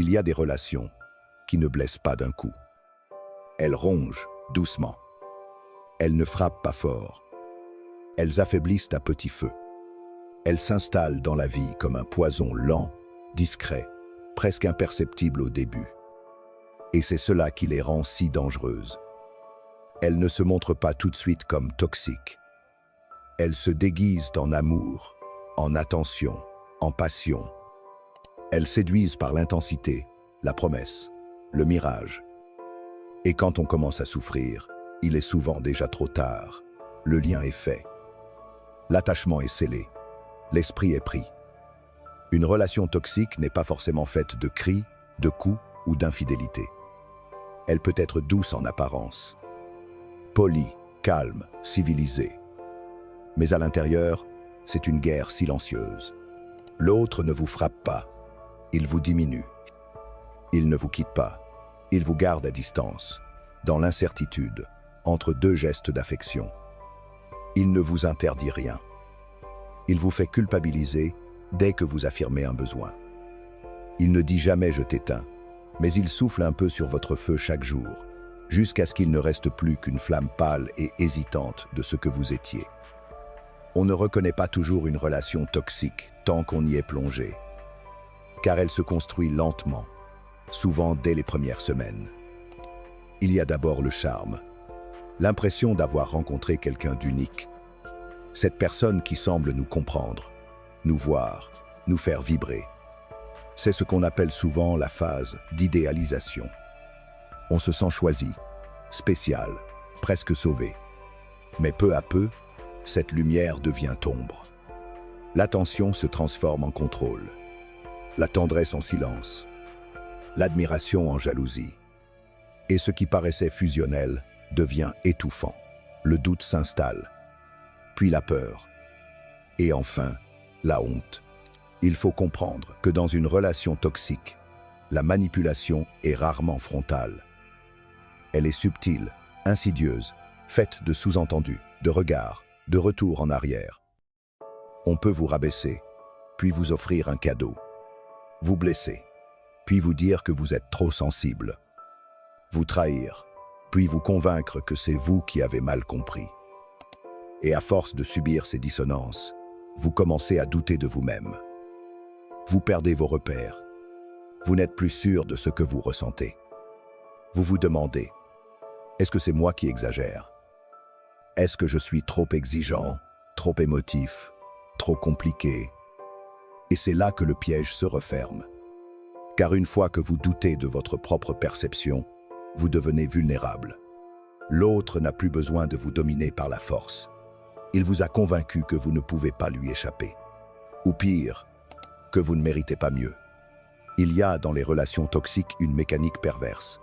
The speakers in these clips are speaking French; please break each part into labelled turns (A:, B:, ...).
A: Il y a des relations qui ne blessent pas d'un coup. Elles rongent doucement. Elles ne frappent pas fort. Elles affaiblissent à petit feu. Elles s'installent dans la vie comme un poison lent, discret, presque imperceptible au début. Et c'est cela qui les rend si dangereuses. Elles ne se montrent pas tout de suite comme toxiques. Elles se déguisent en amour, en attention, en passion. Elles séduisent par l'intensité, la promesse, le mirage. Et quand on commence à souffrir, il est souvent déjà trop tard. Le lien est fait. L'attachement est scellé. L'esprit est pris. Une relation toxique n'est pas forcément faite de cris, de coups ou d'infidélité. Elle peut être douce en apparence, polie, calme, civilisée. Mais à l'intérieur, c'est une guerre silencieuse. L'autre ne vous frappe pas, il vous diminue. Il ne vous quitte pas, il vous garde à distance, dans l'incertitude, entre deux gestes d'affection. Il ne vous interdit rien. Il vous fait culpabiliser dès que vous affirmez un besoin. Il ne dit jamais « je t'éteins », mais il souffle un peu sur votre feu chaque jour, jusqu'à ce qu'il ne reste plus qu'une flamme pâle et hésitante de ce que vous étiez. On ne reconnaît pas toujours une relation toxique tant qu'on y est plongé, car elle se construit lentement, souvent dès les premières semaines. Il y a d'abord le charme, l'impression d'avoir rencontré quelqu'un d'unique, cette personne qui semble nous comprendre, nous voir, nous faire vibrer. C'est ce qu'on appelle souvent la phase d'idéalisation. On se sent choisi, spécial, presque sauvé. Mais peu à peu, cette lumière devient ombre. L'attention se transforme en contrôle, la tendresse en silence, l'admiration en jalousie. Et ce qui paraissait fusionnel devient étouffant. Le doute s'installe, puis la peur, et enfin, la honte. Il faut comprendre que dans une relation toxique, la manipulation est rarement frontale. Elle est subtile, insidieuse, faite de sous-entendus, de regards, de retours en arrière. On peut vous rabaisser, puis vous offrir un cadeau, vous blesser, puis vous dire que vous êtes trop sensible, vous trahir, puis vous convaincre que c'est vous qui avez mal compris. Et à force de subir ces dissonances, vous commencez à douter de vous-même. Vous perdez vos repères. Vous n'êtes plus sûr de ce que vous ressentez. Vous vous demandez, est-ce que c'est moi qui exagère? Est-ce que je suis trop exigeant, trop émotif, trop compliqué? Et c'est là que le piège se referme. Car une fois que vous doutez de votre propre perception, vous devenez vulnérable. L'autre n'a plus besoin de vous dominer par la force. Il vous a convaincu que vous ne pouvez pas lui échapper. Ou pire, que vous ne méritez pas mieux. Il y a dans les relations toxiques une mécanique perverse.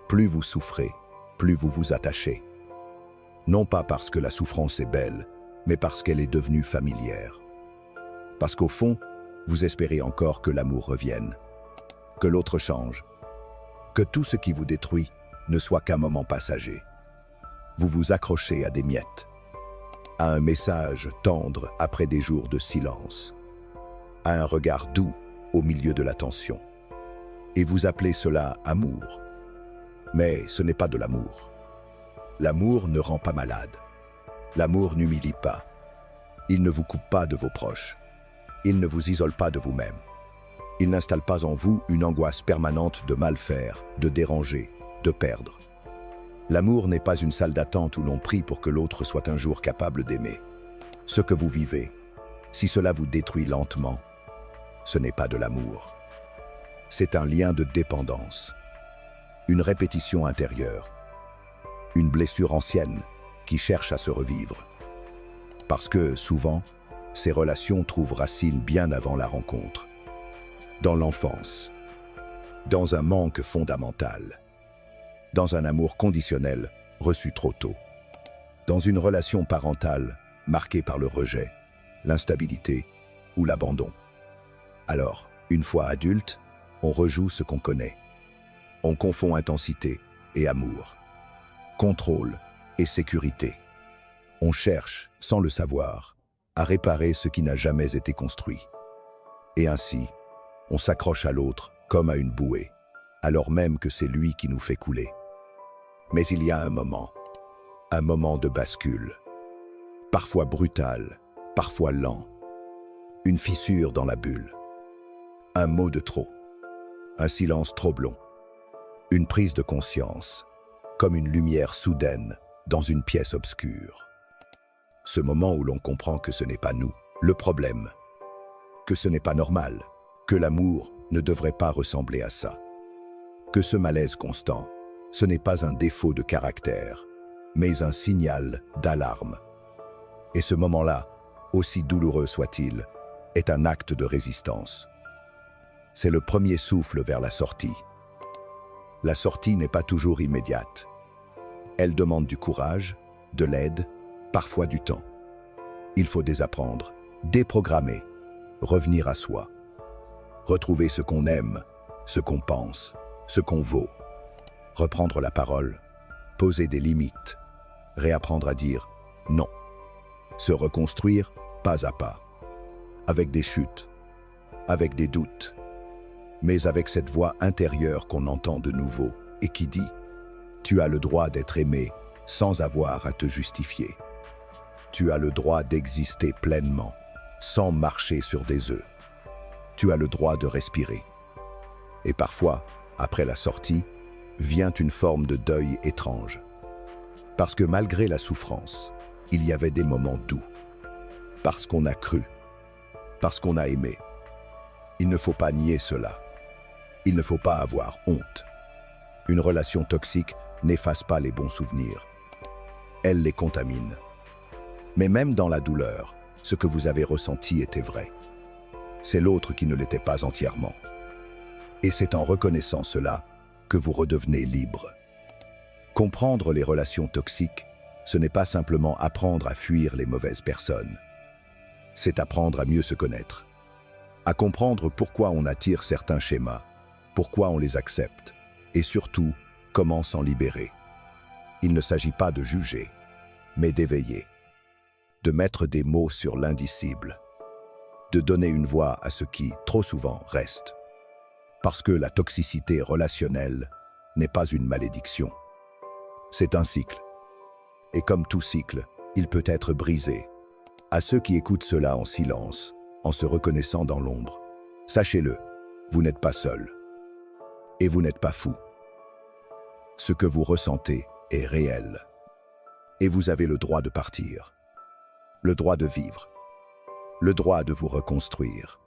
A: Plus vous souffrez, plus vous vous attachez. Non pas parce que la souffrance est belle, mais parce qu'elle est devenue familière. Parce qu'au fond, vous espérez encore que l'amour revienne, que l'autre change, que tout ce qui vous détruit ne soit qu'un moment passager. Vous vous accrochez à des miettes, à un message tendre après des jours de silence, à un regard doux au milieu de la tension. Et vous appelez cela amour. Mais ce n'est pas de l'amour. L'amour ne rend pas malade. L'amour n'humilie pas. Il ne vous coupe pas de vos proches. Il ne vous isole pas de vous-même. Il n'installe pas en vous une angoisse permanente de mal faire, de déranger, de perdre. L'amour n'est pas une salle d'attente où l'on prie pour que l'autre soit un jour capable d'aimer. Ce que vous vivez, si cela vous détruit lentement, ce n'est pas de l'amour. C'est un lien de dépendance, une répétition intérieure, une blessure ancienne qui cherche à se revivre. Parce que, souvent, ces relations trouvent racine bien avant la rencontre, dans l'enfance, dans un manque fondamental, dans un amour conditionnel reçu trop tôt, dans une relation parentale marquée par le rejet, l'instabilité ou l'abandon. Alors, une fois adulte, on rejoue ce qu'on connaît. On confond intensité et amour, contrôle et sécurité. On cherche, sans le savoir, à réparer ce qui n'a jamais été construit. Et ainsi, on s'accroche à l'autre comme à une bouée, alors même que c'est lui qui nous fait couler. Mais il y a un moment de bascule, parfois brutal, parfois lent, une fissure dans la bulle, un mot de trop, un silence trop long, une prise de conscience, comme une lumière soudaine dans une pièce obscure. Ce moment où l'on comprend que ce n'est pas nous, le problème, que ce n'est pas normal, que l'amour ne devrait pas ressembler à ça, que ce malaise constant, ce n'est pas un défaut de caractère, mais un signal d'alarme. Et ce moment-là, aussi douloureux soit-il, est un acte de résistance. C'est le premier souffle vers la sortie. La sortie n'est pas toujours immédiate. Elle demande du courage, de l'aide, parfois du temps. Il faut désapprendre, déprogrammer, revenir à soi. Retrouver ce qu'on aime, ce qu'on pense, ce qu'on vaut. Reprendre la parole, poser des limites, réapprendre à dire non. Se reconstruire pas à pas, avec des chutes, avec des doutes, mais avec cette voix intérieure qu'on entend de nouveau et qui dit « Tu as le droit d'être aimé sans avoir à te justifier. Tu as le droit d'exister pleinement, sans marcher sur des œufs. Tu as le droit de respirer. » Et parfois, après la sortie, vient une forme de deuil étrange. Parce que malgré la souffrance, il y avait des moments doux. Parce qu'on a cru, parce qu'on a aimé. Il ne faut pas nier cela. Il ne faut pas avoir honte. Une relation toxique n'efface pas les bons souvenirs. Elle les contamine. Mais même dans la douleur, ce que vous avez ressenti était vrai. C'est l'autre qui ne l'était pas entièrement. Et c'est en reconnaissant cela que vous redevenez libre. Comprendre les relations toxiques, ce n'est pas simplement apprendre à fuir les mauvaises personnes. C'est apprendre à mieux se connaître, à comprendre pourquoi on attire certains schémas, pourquoi on les accepte, et surtout, comment s'en libérer. Il ne s'agit pas de juger, mais d'éveiller, de mettre des mots sur l'indicible, de donner une voix à ce qui, trop souvent, reste. Parce que la toxicité relationnelle n'est pas une malédiction. C'est un cycle. Et comme tout cycle, il peut être brisé. À ceux qui écoutent cela en silence, en se reconnaissant dans l'ombre, sachez-le, vous n'êtes pas seul. Et vous n'êtes pas fou. Ce que vous ressentez est réel. Et vous avez le droit de partir. Le droit de vivre. Le droit de vous reconstruire.